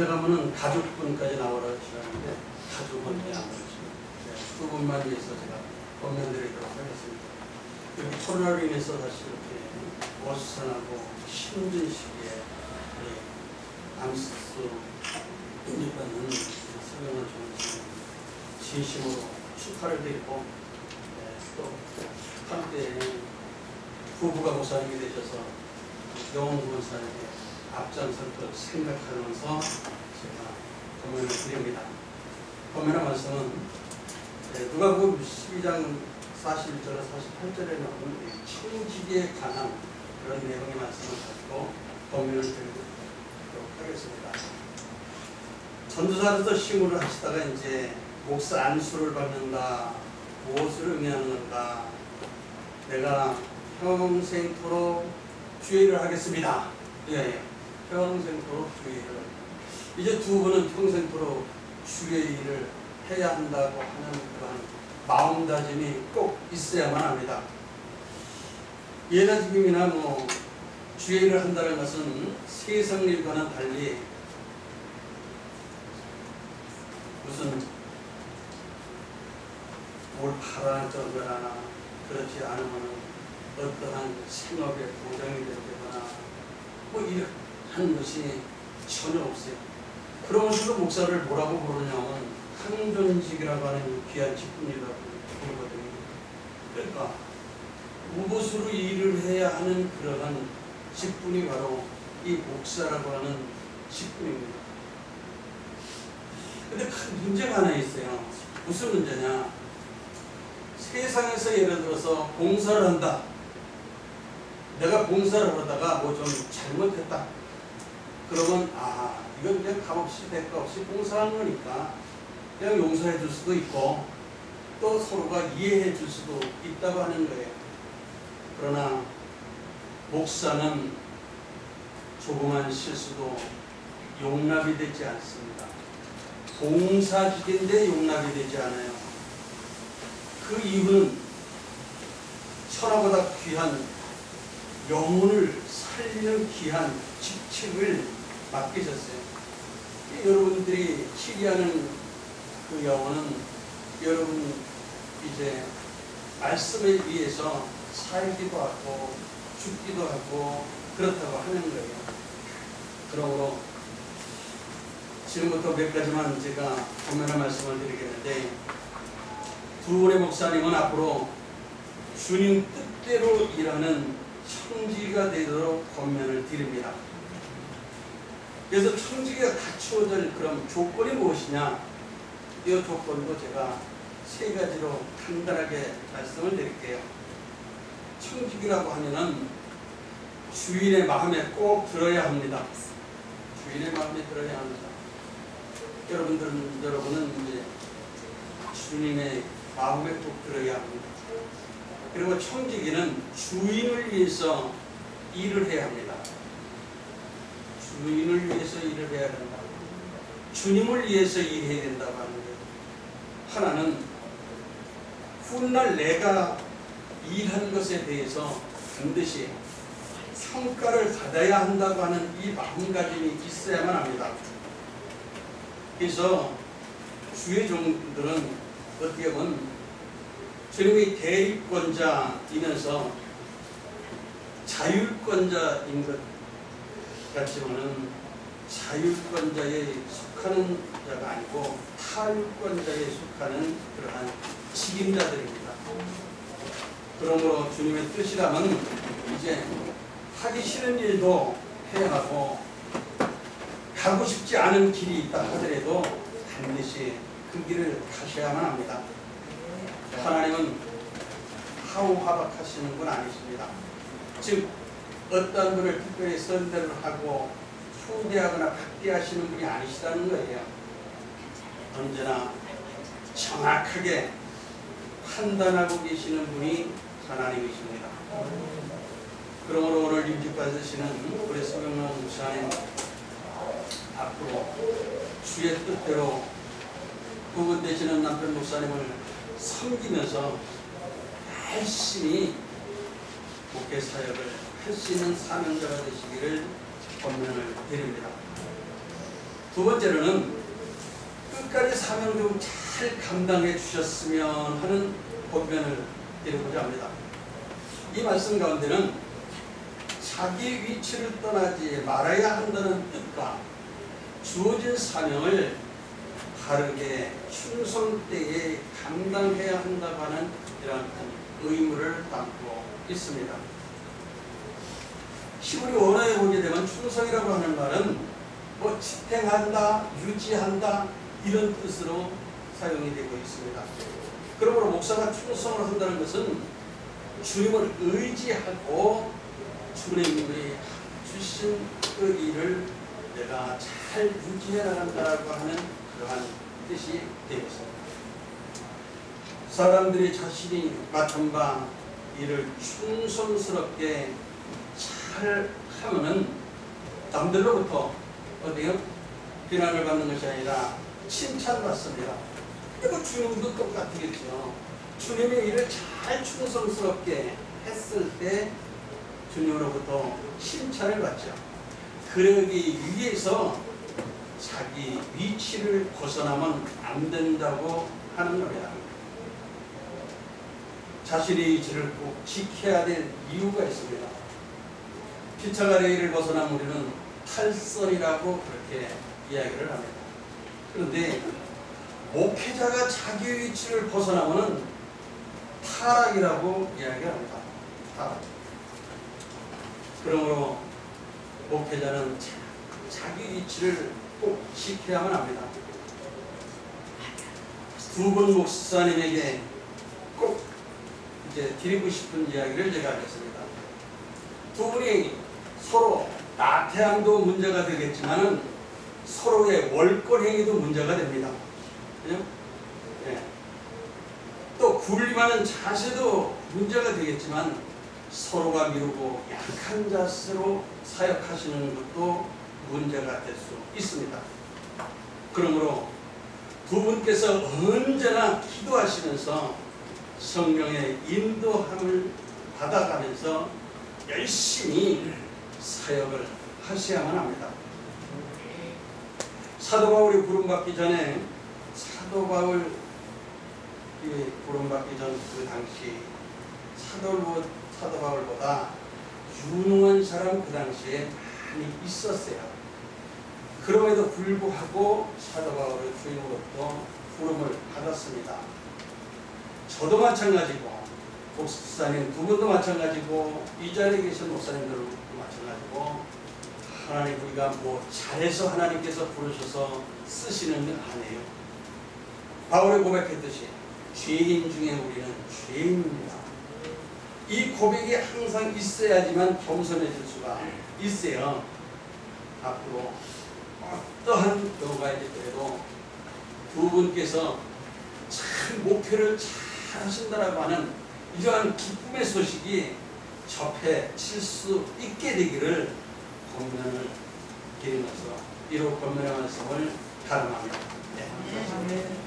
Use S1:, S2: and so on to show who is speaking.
S1: 가면은 가족분까지 나오라고 하시는데 가족은 안 오십니다. 두 분만 위해서 제가 법면드리도록 하겠습니다. 여기 코로나로 인해서 사실 이렇게 어수선하고 힘든 시기에 암수 인입받는 서경원 총리 진심으로 축하를 드리고 또 한때 부부가 목사님이 되셔서 영웅 목사님의 앞장설 것 생각하면서 제가 법문을 드립니다. 법문의 말씀은 누가복음 12장 41절 48절에 나오는 청지기에 관한 그런 내용의 말씀을 가지고 법문을 드리도록 하겠습니다. 전도사로서 심우를 하시다가 이제 목사 안수를 받는다, 무엇을 의미하는가, 내가 평생토록 주의를 하겠습니다. 예, 평생토록 주의를. 이제 두 분은 평생토록 주의를 해야 한다고 하는 그런 마음다짐이 꼭 있어야만 합니다. 예나 지금이나 주의를 한다는 것은 세상 일과는 달리 무슨 뭘 팔아주거나 그렇지 않으면 어떠한 생업에 보장이 되거나 이런 것이 전혀 없어요. 그러면서도 목사를 뭐라고 부르냐면 상존직이라고 하는 귀한 직분이라고 부르거든요. 그러니까 무엇으로 일을 해야 하는 그러한 직분이 바로 이 목사라고 하는 직분입니다. 근데 큰 문제가 하나 있어요. 무슨 문제냐? 세상에서 예를 들어서 봉사를 한다. 내가 봉사를 하다가 좀 잘못했다. 그러면 이건 그냥 값없이 대가 없이 봉사하는 거니까 그냥 용서해 줄 수도 있고 또 서로가 이해해 줄 수도 있다고 하는 거예요. 그러나 목사는 조그만 실수도 용납이 되지 않습니다. 봉사직인데 용납이 되지 않아요. 그 이유는 천하보다 귀한 영혼을 살리는 귀한 직책을 맡기셨어요. 여러분들이 치리하는 그 영혼은 여러분 이제 말씀을 위해서 살기도 하고 죽기도 하고 그렇다고 하는 거예요. 그러므로 지금부터 몇 가지만 제가 본문의 말씀을 드리겠는데, 두 분의 목사님은 앞으로 주님 뜻대로 일하는 청지기가 되도록 권면을 드립니다. 그래서 청지기가 갖추어질 그런 조건이 무엇이냐? 이 조건도 제가 세 가지로 간단하게 말씀을 드릴게요. 청지기라고 하면은 주인의 마음에 꼭 들어야 합니다. 주인의 마음에 들어야 합니다. 여러분은 이제 주님의 마음에 꼭 들어야 합니다. 그리고 청지기는 주인을 위해서 일을 해야 합니다. 주인을 위해서 일을 해야 된다. 주님을 위해서 일해야 된다고 하는 거예요. 하나는 훗날 내가 일한 것에 대해서 반드시 평가를 받아야 한다고 하는 이 마음가짐이 있어야만 합니다. 그래서 주의 종들은 어떻게 보면 주님의 대립권자이면서 자율권자인 것 같지만은 자율권자에 속하는 자가 아니고 타율권자에 속하는 그러한 책임자들입니다. 그러므로 주님의 뜻이라면 이제 하기 싫은 일도 해야 하고 가고 싶지 않은 길이 있다 하더라도 반드시 그 길을 가셔야만 합니다. 하나님은 하우하박하시는 분 아니십니다. 즉 어떤 분을 특별히 선대를 하고 후대하거나 박대하시는 분이 아니시다는 거예요. 언제나 정확하게 판단하고 계시는 분이 하나님이십니다. 그러므로 오늘 임직받으시는 우리 서경원 목사님 앞으로 주의 뜻대로 부분 되시는 남편 목사님을 섬기면서 열심히 목회 사역을 할 수 있는 사명자가 되시기를 권면을 드립니다. 두 번째로는 끝까지 사명 좀 잘 감당해 주셨으면 하는 권면을 드리고자 합니다. 이 말씀 가운데는 자기 위치를 떠나지 말아야 한다는 뜻과 주어진 사명을 바르게 충성되게 감당해야 한다고 하는 이런 의무를 담고 있습니다. 히브리 원어에 보게 되면 충성이라고 하는 말은 뭐 지탱한다, 유지한다 이런 뜻으로 사용이 되고 있습니다. 그러므로 목사가 충성을 한다는 것은 주님을 의지하고 주님이 주신 그 일을 내가 잘 유지해 나간다고 하는 그러한 뜻이 되겠습니다. 사람들이 자신이 맡은 바 일을 충성스럽게 잘 하면은 남들로부터 어때요? 비난을 받는 것이 아니라 칭찬받습니다. 그리고 주님도 똑같겠죠. 주님의 일을 잘 충성스럽게 했을 때 주님으로부터 칭찬을 받죠. 그러기 위해서 자기 위치를 벗어나면 안 된다고 하는 겁니다. 자신의 위치를 꼭 지켜야 될 이유가 있습니다. 피차가 레일을 벗어난 우리는 탈선이라고 그렇게 이야기를 합니다. 그런데 목회자가 자기 위치를 벗어나면 타락이라고 이야기합니다. 타락. 그러므로 목회자는 자기 위치를 꼭 지켜야만 합니다. 두 분 목사님에게 꼭 이제 드리고 싶은 이야기를 제가 하겠습니다. 두 분이 서로 나태함도 문제가 되겠지만은 서로의 월권행위도 문제가 됩니다. 그죠? 네. 또 군림하는 자세도 문제가 되겠지만 서로가 미루고 약한 자세로 사역하시는 것도 문제가 될 수 있습니다. 그러므로 두 분께서 언제나 기도하시면서 성령의 인도함을 받아가면서 열심히 사역을 하셔야만 합니다. 사도 바울이 부름받기 전에 사도 바울이 부름받기 전 그 당시 사도 바울보다 유능한 사람 그 당시에 많이 있었어요. 그럼에도 불구하고 사도 바울의 주님으로부터 부름을 받았습니다. 저도 마찬가지고 목사님 두 분도 마찬가지고 이 자리에 계신 목사님들도 마찬가지고 하나님 우리가 뭐 잘해서 하나님께서 부르셔서 쓰시는 게 아니에요. 바울이 고백했듯이 죄인 중에 우리는 죄인입니다. 이 고백이 항상 있어야지만 겸손해질 수가 있어요. 앞으로 어떠한 경우가 있더라도 두 분께서 참 목회를 잘 하신다라고 하는 이러한 기쁨의 소식이 접해질 수 있게 되기를 권면을 드리면서 이로 권면의 말씀을 가름합니다. 네.